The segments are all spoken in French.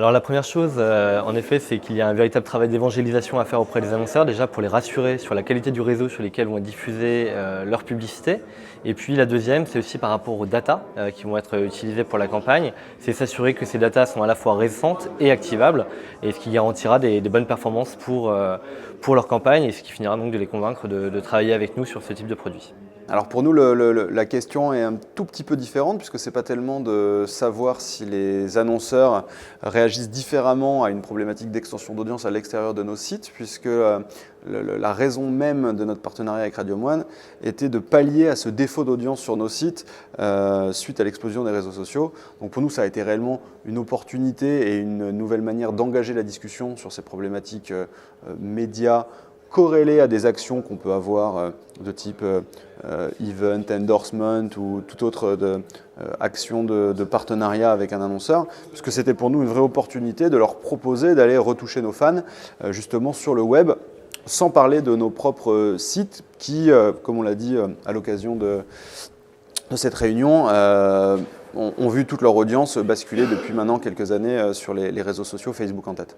Alors la première chose, en effet, c'est qu'il y a un véritable travail d'évangélisation à faire auprès des annonceurs, déjà pour les rassurer sur la qualité du réseau sur lesquels vont être diffusées leurs publicités. Et puis la deuxième, c'est aussi par rapport aux datas qui vont être utilisées pour la campagne. C'est s'assurer que ces datas sont à la fois récentes et activables, et ce qui garantira des bonnes performances pour leur campagne, et ce qui finira donc de les convaincre de travailler avec nous sur ce type de produit. Alors pour nous, la question est un tout petit peu différente puisque ce n'est pas tellement de savoir si les annonceurs réagissent différemment à une problématique d'extension d'audience à l'extérieur de nos sites, puisque la raison même de notre partenariat avec Radio Moine était de pallier à ce défaut d'audience sur nos sites suite à l'explosion des réseaux sociaux. Donc pour nous, ça a été réellement une opportunité et une nouvelle manière d'engager la discussion sur ces problématiques médias corrélées à des actions qu'on peut avoir de type event, endorsement ou toute autre action de partenariat avec un annonceur, puisque c'était pour nous une vraie opportunité de leur proposer d'aller retoucher nos fans justement sur le web, sans parler de nos propres sites qui, comme on l'a dit à l'occasion de cette réunion, ont vu toute leur audience basculer depuis maintenant quelques années sur les réseaux sociaux, Facebook en tête.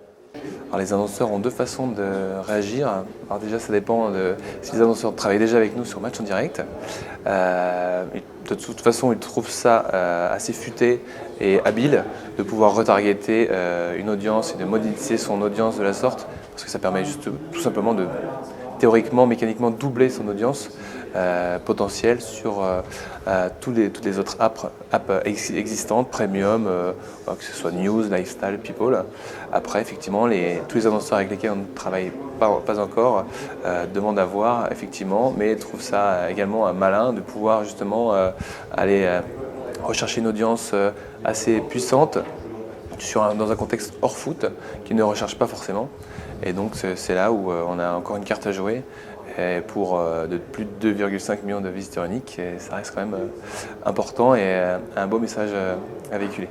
Alors les annonceurs ont deux façons de réagir. Alors déjà, ça dépend de si les annonceurs travaillent déjà avec nous sur Match en direct. De toute façon, ils trouvent ça assez futé et habile de pouvoir retargeter une audience et de modéliser son audience de la sorte, parce que ça permet juste tout simplement de théoriquement, mécaniquement doubler son audience potentielle sur toutes les autres apps existantes, premium, que ce soit news, lifestyle, people. Après, effectivement, tous les annonceurs avec lesquels on ne travaille pas encore demandent à voir, effectivement, mais trouvent ça également malin de pouvoir justement aller rechercher une audience assez puissante dans un contexte hors foot qu'ils ne recherchent pas forcément. Et donc c'est là où on a encore une carte à jouer pour de plus de 2,5 millions de visiteurs uniques. Et ça reste quand même important et un beau message à véhiculer.